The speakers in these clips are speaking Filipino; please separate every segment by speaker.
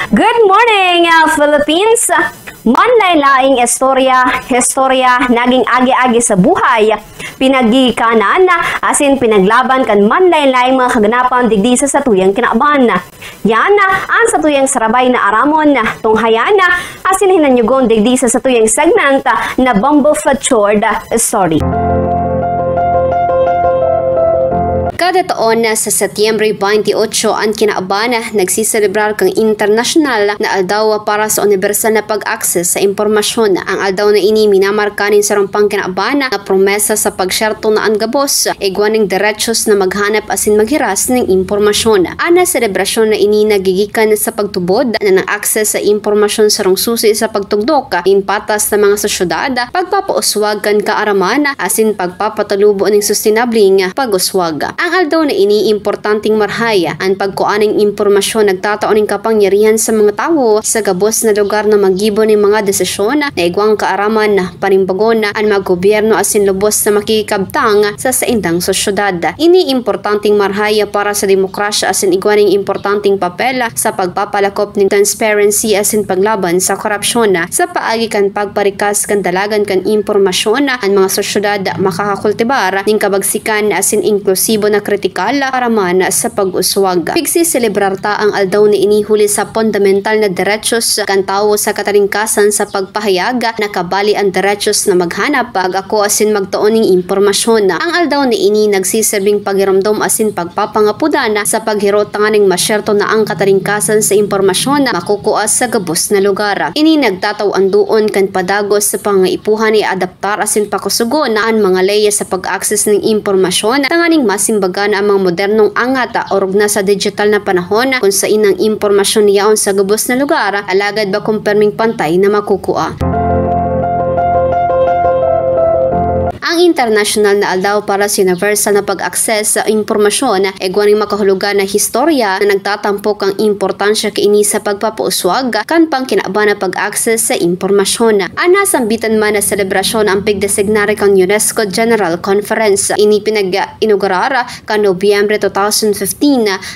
Speaker 1: Good morning, Philippines! Manlaylaing istorya naging agi-agi sa buhay. Pinagikanan, asin pinaglaban kan manlaylaing mga kaganapan digdi sa satuyang kinaaban. Yan, ang satuyang sarabay na aramon, tunghayan, asin hinanyugon digdi sa satuyang segment na Bumble Featured Story. Kada taon sa Setyembre 28 ang kinaaban nagsiselebrar kang internasyonal na aldaw para sa universal na pag-access sa impormasyon. Ang aldaw na ini minamarkanin sa rampang kinaaban na promesa sa pagsyerto na ang gabos, igwaning derechos na maghanap asin maghiras ng impormasyon. Ana selebrasyon na ini nagigikan sa pagtubod na ng access sa impormasyon sa susi sa pagtugdok, inpatas sa mga sosyudad, pagpapauswag kan kaaraman asin pagpapatalubo ng sustainabling pag-uswag. Ang aldaw na ini importanteng marhaya ang pagkuaning impormasyon nagtataoning kapangyarihan sa mga tao sa gabos na lugar na magibo ng mga desisyon na igwang kaaraman na panimbagon ang mga gobyerno asin lubos na makikabtang sa saindang sosyudad. Ini importanteng marhaya para sa demokrasya asin igwaning importanteng papel sa pagpapalakop ng transparency asin paglaban sa korupsyon sa paagi kan pagparikas kan dalagan kan impormasyon ang mga sosyudad makakakultibar ng kabagsikan asin inklusibo na kritikal para man sa pag-uswag. Pigsiselebrar ta ang aldaw ni inihuli sa fundamental na derechos kan tawo sa kataringkasan sa pagpahayag na kabali ang derechos na maghanap pag-ako asin magtuon ng impormasyon. Ang aldaw ni ini nagsisilbing paghiramdom asin pagpapangapudan sa paghirot ng masyerto na ang kataringkasan sa impormasyon na makukuas sa gabos na lugar. Ini nagtataw-an doon kan padagos sa pangaipuhan ni adaptar asin pakusugon na ang mga leya sa pag-access ng impormasyon tanganing masimbagan ang mga modernong angata orog na sa digital na panahon kung sa inang impormasyon niyaon sa gubos na lugar alagad ba kumpirming pantay na makukuha. Ang international na aldaw para sa universal na pag-access sa impormasyon igwaning makahulugan na historya na nagtatampok ang importansya kaini sa pagpapauswag kan pang kinaaban na pag-access sa impormasyon. Ana sambitan man na selebrasyon ang pigdesignare kang UNESCO General Conference. Ini pinag-inaugurar kan Nobyembre 2015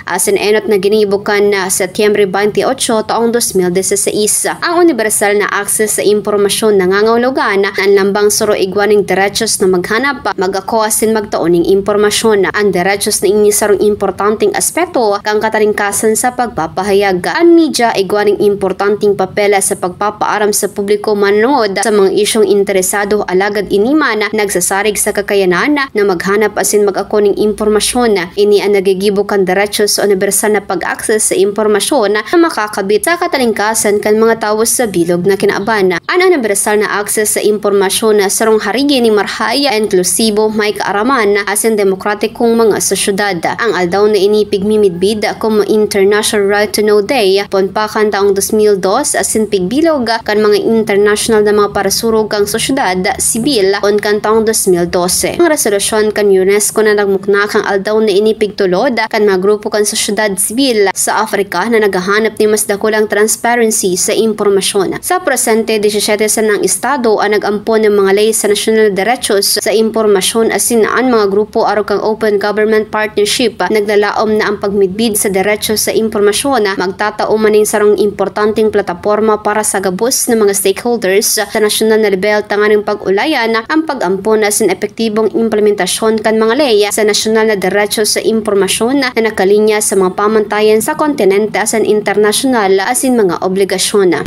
Speaker 1: asin enot na ginibukan na Setyembre 28 taong 2016. Ang universal na access sa impormasyon nangangahulugan na ang lambang suro igwaning derechos na maghanap, mag-ako asin magtaoning impormasyon. Ang derechos na inisarong importanteng aspeto kang kataringkasan sa pagpapahayag. Ang media igwaning importanteng papel sa pagpapaaram sa publiko manood sa mga isyong interesado alagad iniman nagsasarig sa kakayanan na maghanap asin mag-ako ng impormasyon. Ini ang nagigibo kan derechos sa universal na pag-access sa impormasyon na makakabit sa kataringkasan kan mga tao sa bilog na kinaaban. Ang universal na access sa impormasyon na sarong harigi ni marhay inklusibo may kaaraman asin demokratikong mga sosyudad. Ang aldaw na ini pigmimidbid como International Right to Know Day ponpakan taong 2002 asin pigbilog kan mga international na mga parasurog kang sosyudad sibil on kan taong 2012. Ang resolusyon kan UNESCO na nagmukna kang aldaw na ini pigtulod kan mga grupo kan sosyudad sibil sa Afrika na naghahanap ni mas dakulang transparency sa impormasyon. Sa presente 17 sa ng estado ang nagampon ng mga ley sa national derechos sa impormasyon asin ang mga grupo aro kang open government partnership naglalaom na ang pagmidbid sa derecho sa impormasyon magtatao maning sarong importanteng plataporma para sa gabos ng mga stakeholders sa nasyonal na level tanganing pag-ulayan ang pag-ampon asin epektibong implementasyon kan mga ley sa nasyonal na derecho sa impormasyon na nakalinya sa mga pamantayan sa kontinente asin internasyonal asin mga obligasyon.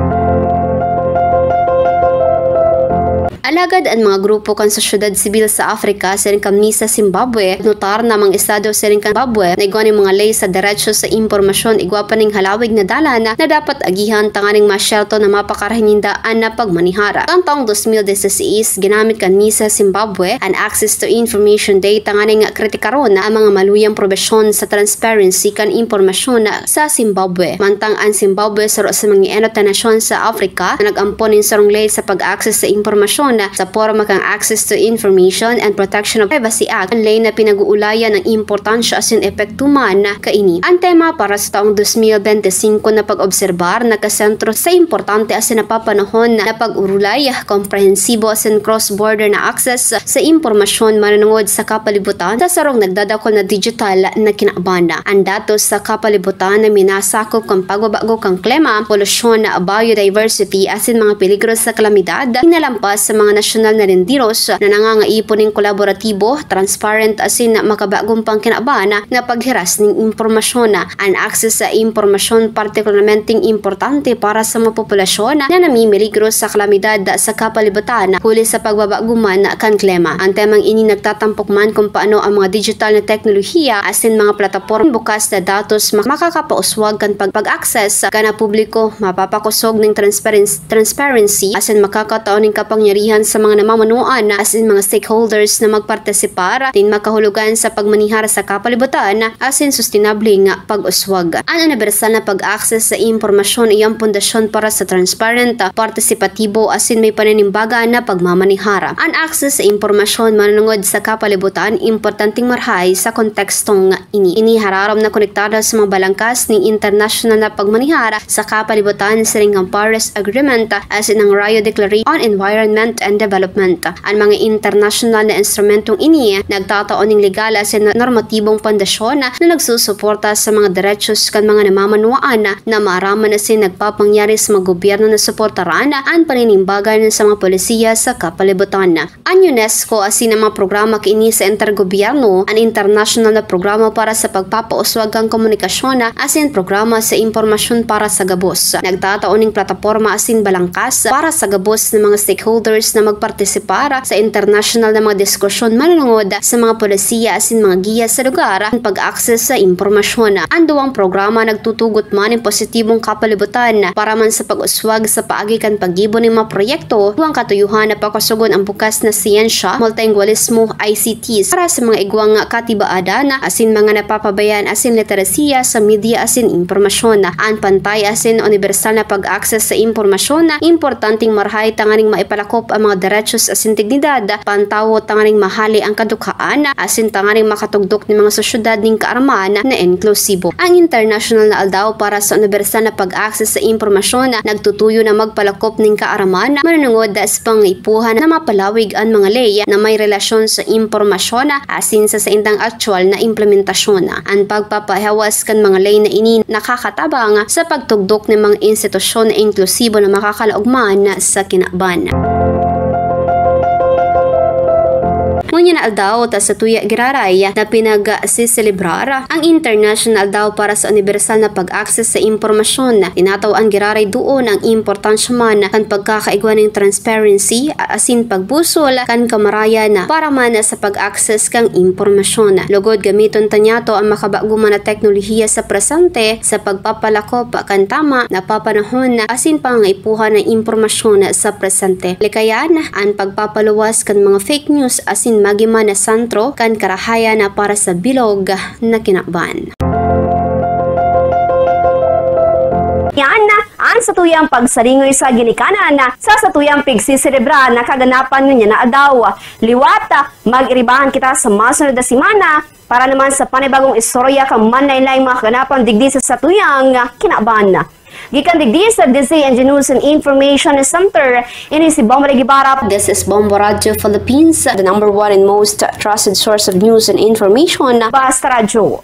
Speaker 1: Alagad ang mga grupo kan sosyedad sibil sa Afrika sa kami sa Zimbabwe, notar na mga estado sa Zimbabwe na igwa ng mga ley sa derecho sa impormasyon igwa pa ning halawig na dalan na dapat agihan tanganing masyerto na mapakarahinindaan na pagmanihara. Ang taong 2016, ginamit kan sa Zimbabwe ang Access to Information Day tanganing kritikaron na ang mga maluyang probesyon sa transparency kan impormasyon sa Zimbabwe. Mantang ang Zimbabwe sa mga enot na nasyon sa Afrika na nag-amponin sarong ley sa pag-access sa impormasyon impormasyon sa porma kang Access to Information and Protection of Privacy Act, ang lay na pinag-uulayan ng importansya asin epekto man kaini. Ang tema para sa taong 2025 na pag-obserbar nakasentro sa importante asin napapanahon na pag-urulay, komprehensibo asin cross-border na access sa impormasyon manunungod sa kapalibutan sa sarong nagdadakol na digital na kinabana. Ang datos sa kapalibutan na minasakop kang pagbabago kang klima, polusyon, biodiversity asin mga peligro sa kalamidad, inalampas sa mga nasyonal na rendiros na nangangaipon ng kolaboratibo, transparent asin makabagong pang kinabana na paghiras ng impormasyon. Ang access sa impormasyon partikularmente importante para sa mga populasyon na namimiligro sa kalamidad sa kapalibutan huli sa pagbabaguman kan klima. Ang temang ini nagtatampok man kung paano ang mga digital na teknolohiya asin mga plataporma bukas na datos makakapauswag kan pag-access kana publiko, mapapakusog ng transparency asin makakataon ng kapangyarihan sa mga namamanuan asin mga stakeholders na magpartisipar din makahulugan sa pagmanihar sa kapalibutan asin sustainable nga pag-uswag. Ang universal na pag-access sa impormasyon ay ang pundasyon para sa transparent, partisipatibo asin may pananimbaga na pagmamanihara. Ang access sa impormasyon manunungod sa kapalibutan importanteng marhay sa kontekstong ini. Inihararam na konektado sa mga balangkas ng international na pagmanihara sa kapalibutan sa ringang Paris Agreement asin ang Rio Declaration on Environment and Development. Ang mga international na instrumentong ini nagtataon ng legal asin normatibong pundasyon na nagsusuporta sa mga derechos kan mga namamanuan na maaraman asin nagpapangyari sa mga gobyerno na suportaran ang paninimbagan sa mga polisiya sa kapalibutan. Ang UNESCO asin ang mga programa kini sa intergobyerno, ang international na programa para sa pagpapauswag ang komunikasyon asin programa sa impormasyon para sa gabos. Nagtataon ng plataporma asin balangkas para sa gabos ng mga stakeholders na magpartisipar sa international na mga diskusyon manunungod sa mga polisiya asin mga giya sa lugar ang pag-access sa impormasyon. Ang duwang programa nagtutugot man ng positibong kapalibutan para man sa pag-uswag sa paagi kan pag-ibo ng mga proyekto, duwang katuyuhan na pakasugon ang bukas na siyensya, multilingualismo, ICTs para sa mga igwang katibaadan asin mga napapabayan asin literasiya sa media asin impormasyon. Ang pantay asin universal na pag-access sa impormasyon, importanteng marhay tanganing maipalakop ang mga derechos asin dignidad, pantawo tanganing mahali ang kadukhaan asin tanganing makatugdok ng mga sosyudad ning kaarmaan na inklusibo. Ang international na aldaw para sa universal na pag-access sa impormasyon nagtutuyo na magpalakop ning kaaraman manunungod sa pangipuhan na mapalawig ang mga ley na may relasyon sa impormasyon asin sa indang actual na implementasyon. Ang pagpapahawas kan mga ley na ini nakakatabang sa pagtugdok ng mga institusyon na inklusibo na makakalaugman sa kinaban. Ngunyan na aldaw ta sa tuya giraray na pinag-siselebrar ang international daw para sa universal na pag-access sa impormasyon. Tinataw ang giraray doon ang importansya man kan pagkakaigwan ng transparency asin pagbusol kan kamarayan para man sa pag-access kang impormasyon. Lugod gamiton tanyato ang makabaguman na teknolohiya sa presente sa pagpapalakop kan tama na papanahon asin pangaipuhan ng impormasyon sa presente. Likayan ang pagpapaluwas kan mga fake news asin magiman na santro kan karahaya na para sa bilog na kinaban. Yan na ang satuyang pagsaringoy sa ginikanan sa satuyang pigsiselebra na kaganapan nga na adaw. Liwata, mag-iribahan kita sa masunod na simana para naman sa panibagong istorya kang manlaylay mga kaganapan digdi sa satuyang kinaban. Gikan digdi sa DZNG News and Information Center, ini si Bombo Regibara. This is Bombo Radio Philippines, the #1 and most trusted source of news and information. Basta Radio.